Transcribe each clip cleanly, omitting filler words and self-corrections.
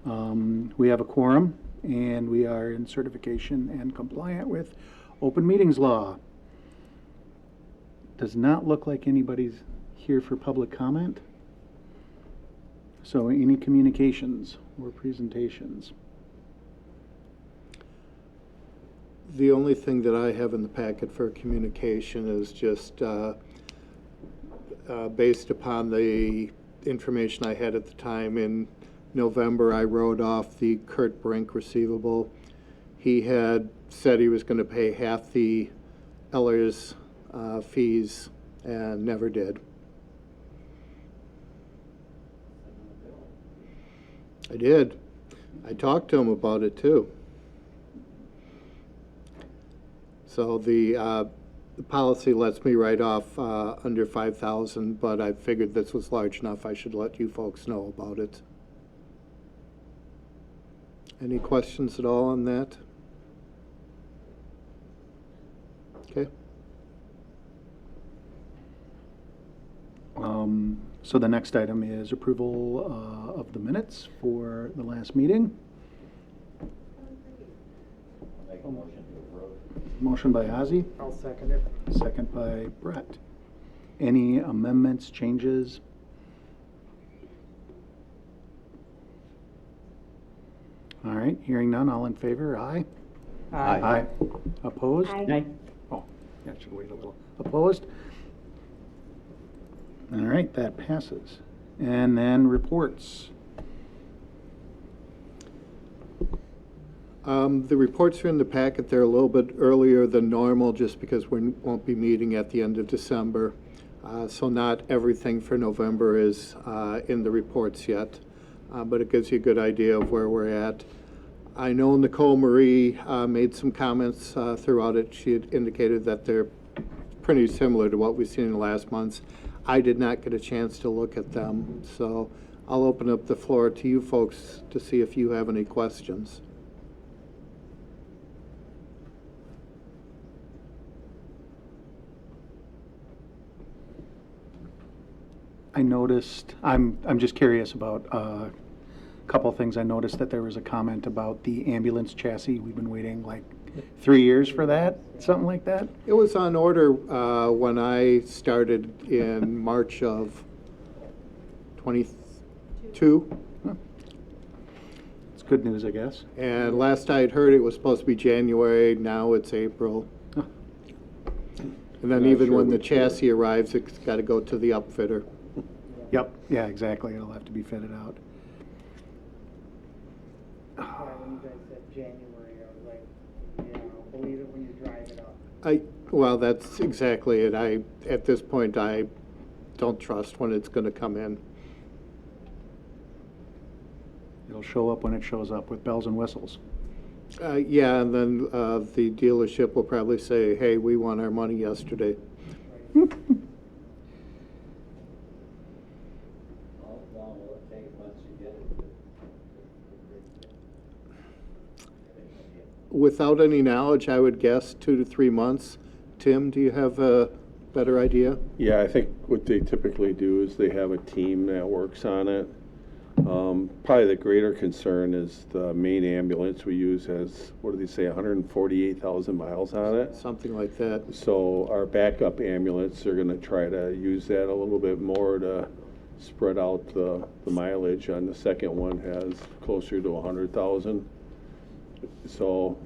We have a quorum, and we are in certification and compliant with open meetings law. Does not look like anybody's here for public comment. So any communications or presentations? The only thing that I have in the packet for communication is just based upon the information I had at the time. In November, I wrote off the Kurt Brink receivable. He had said he was going to pay half the Eller's fees and never did. I did. I talked to him about it too. So the policy lets me write off under $5,000, but I figured this was large enough. I should let you folks know about it. Any questions at all on that? Okay. So the next item is approval of the minutes for the last meeting. Make a motion to approve. Motion by Ozzy, I'll second it. second by Brett. Any amendments, changes? All right, hearing none, all in favor, aye? Aye. Opposed? Aye. Oh, yeah, should wait a little. Opposed? All right, that passes. And then reports. The reports are in the packet. They're a little bit earlier than normal just because we won't be meeting at the end of December. So not everything for November is in the reports yet, but it gives you a good idea of where we're at. I know Nicole Marie made some comments throughout it. She had indicated that they're pretty similar to what we've seen in the last months. I did not get a chance to look at them, so I'll open up the floor to you folks to see if you have any questions. I noticed, I'm just curious about a couple of things. I noticed that there was a comment about the ambulance chassis. We've been waiting like 3 years for that, something like that. It was on order when I started in March of 22. It's good news, I guess. And last I had heard, it was supposed to be January. Now it's April. Huh. And then Not even sure when the which chassis arrives, it's got to go to the upfitter. Yep, yeah, exactly. It'll have to be fitted out. Yeah, when you guys said January, I was like, yeah, I'll believe it when you drive it up. Well, that's exactly it. At this point, I don't trust when it's going to come in. It'll show up when it shows up with bells and whistles. Yeah, and then the dealership will probably say, hey, we want our money yesterday. How long will it take once you get it? Without any knowledge, I would guess 2 to 3 months. Tim, do you have a better idea? Yeah, I think what they typically do is they have a team that works on it. Probably the greater concern is the main ambulance we use has, what do they say, 148,000 miles on it. Something like that. So our backup ambulance, they're going to try to use that a little bit more to spread out the mileage. On the second one has closer to 100,000. So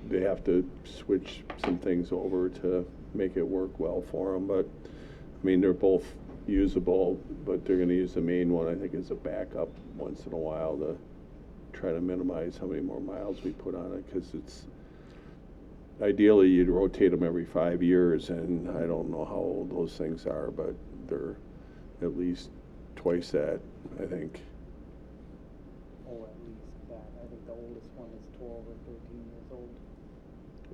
they have to switch some things over to make it work well for them. But I mean, they're both usable, but they're going to use the main one, I think, as a backup once in a while to try to minimize how many more miles we put on it, because it's ideally you'd rotate them every 5 years, and I don't know how old those things are, but they're at least twice that, I think. Oh, at least that. I think the oldest one is 12 or 13 years old.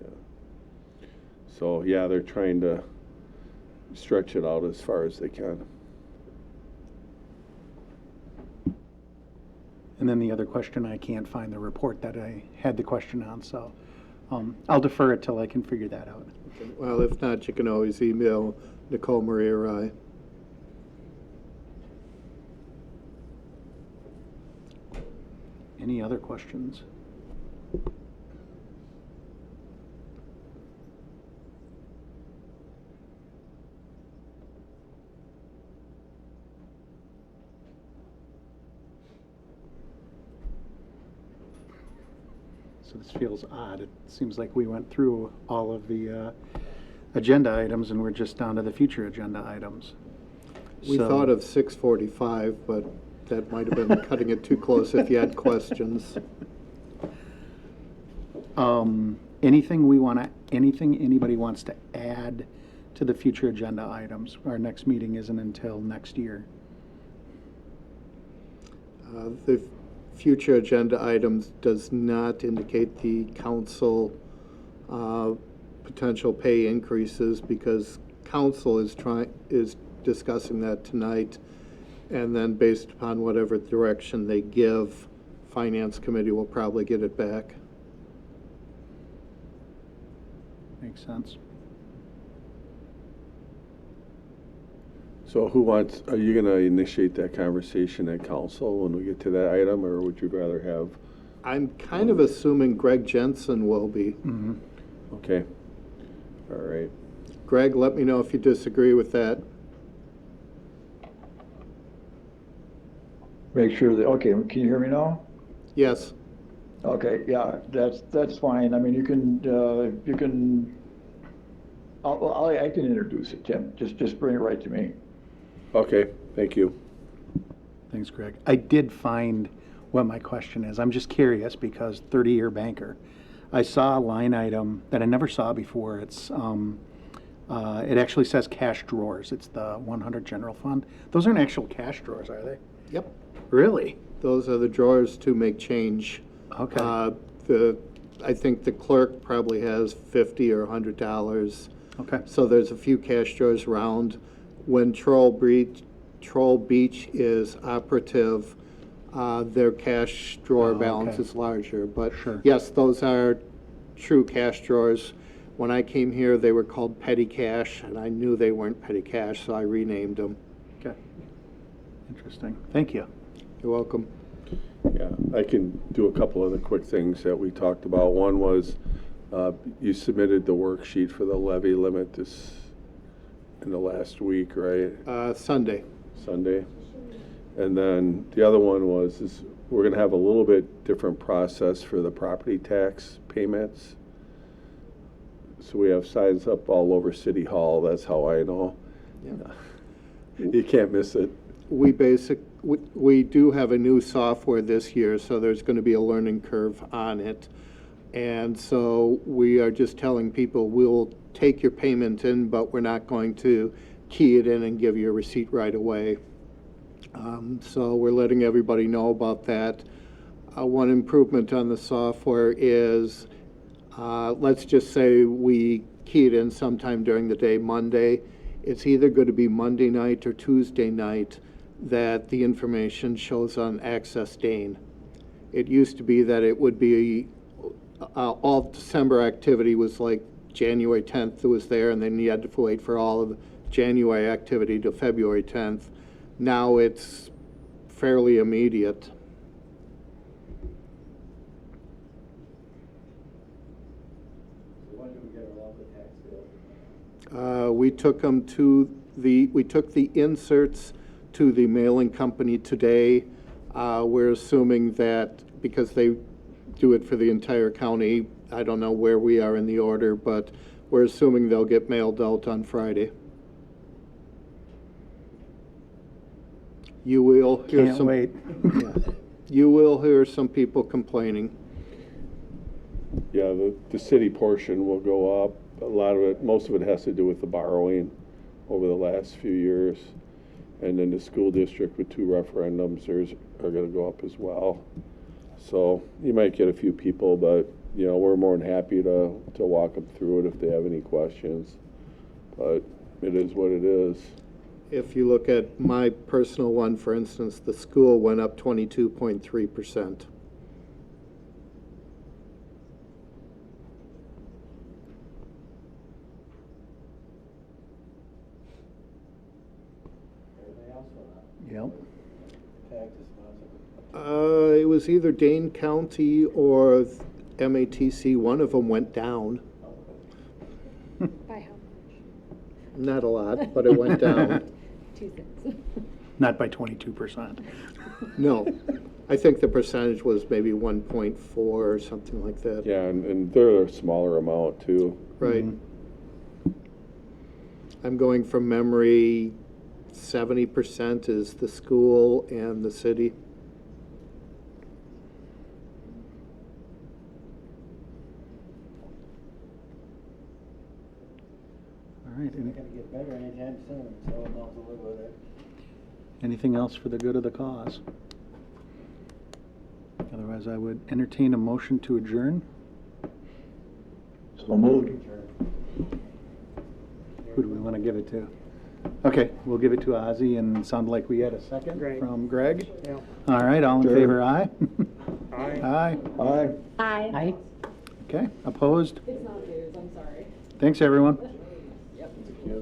Yeah. So yeah, they're trying to stretch it out as far as they can. And then the other question, I can't find the report that I had the question on, so I'll defer it till I can figure that out. Well, if not, you can always email Nicole Marie or I. Any other questions? So this feels odd. It seems like we went through all of the agenda items and we're just down to the future agenda items. We So- thought of 6:45, but that might have been cutting it too close if you had questions. Anything anybody wants to add to the future agenda items? Our next meeting isn't until next year. The future agenda items does not indicate the council potential pay increases because council is discussing that tonight. And then based upon whatever direction they give, Finance Committee will probably get it back. Makes sense. So are you gonna initiate that conversation at council when we get to that item, or would you rather have, I'm kind of assuming Greg Jensen will be. Mm-hmm. okay, all right. Greg, let me know if you disagree with that. Make sure that, okay, can you hear me now? Yes. Okay, yeah, that's fine. I mean, you can, I can introduce it, Tim. Just bring it right to me. Okay, thank you. Thanks, Greg. I did find what my question is. I'm just curious because 30-year banker. I saw a line item that I never saw before. It's it actually says cash drawers. It's the 100 general fund. Those aren't actual cash drawers, are they? Yep. Really? Those are the drawers to make change. Okay. I think the clerk probably has $50 or $100. Okay. So there's a few cash drawers around. When Troll Beach is operative, their cash drawer Oh, balance okay. is larger. But Sure. yes, those are true cash drawers. When I came here, they were called petty cash, and I knew they weren't petty cash, so I renamed them. Okay. Interesting. Thank you. You're welcome. Yeah, I can do a couple other quick things that we talked about. One was, you submitted the worksheet for the levy limit in the last week, right? Sunday. Sunday. And then the other one is we're gonna have a little bit different process for the property tax payments. So we have signs up all over City Hall, that's how I know. Yeah. You can't miss it. We do have a new software this year, so there's going to be a learning curve on it. And so we are just telling people we'll take your payment in, but we're not going to key it in and give you a receipt right away. So we're letting everybody know about that. One improvement on the software is, let's just say we key it in sometime during the day, Monday. It's either going to be Monday night or Tuesday night that the information shows on Access Dane. It used to be that it would be all December activity was like January 10th it was there, and then you had to wait for all of January activity to February 10th. Now it's fairly immediate. So when do we get our local tax bill? We took the inserts to the mailing company today. We're assuming that because they do it for the entire county, I don't know where we are in the order, but we're assuming they'll get mailed out on Friday. You will hear Can't some. wait. Yeah. You will hear some people complaining. Yeah, the city portion will go up. A lot of it, most of it has to do with the borrowing over the last few years. And then the school district with 2 referendums are gonna go up as well. So you might get a few people, but, you know, we're more than happy to walk them through it if they have any questions. But it is what it is. If you look at my personal one, for instance, the school went up 22.3%. Everything else went up. Yep. Taxes went up. It was either Dane County or MATC. One of them went down. By how Not a lot, but it went down. much? 2 cents. Not by 22%. No, I think the percentage was maybe 1.4 or something like that. Yeah, and they're a smaller amount too. Right. I'm going from memory, 70% is the school and the city. All right, It's not gonna get better anytime soon, so I'm not to live with it. anything else for the good of the cause? Otherwise, I would entertain a motion to adjourn. So moved. Who do we want to give it to? Okay, we'll give it to Ozzy, and it sounded like we had a second Great. from Greg. Yeah. All right, all in Sure. favor, aye? Aye. Aye. Aye. Aye. Okay, opposed? It's not news, I'm sorry. Thanks, everyone. Yep. Yeah.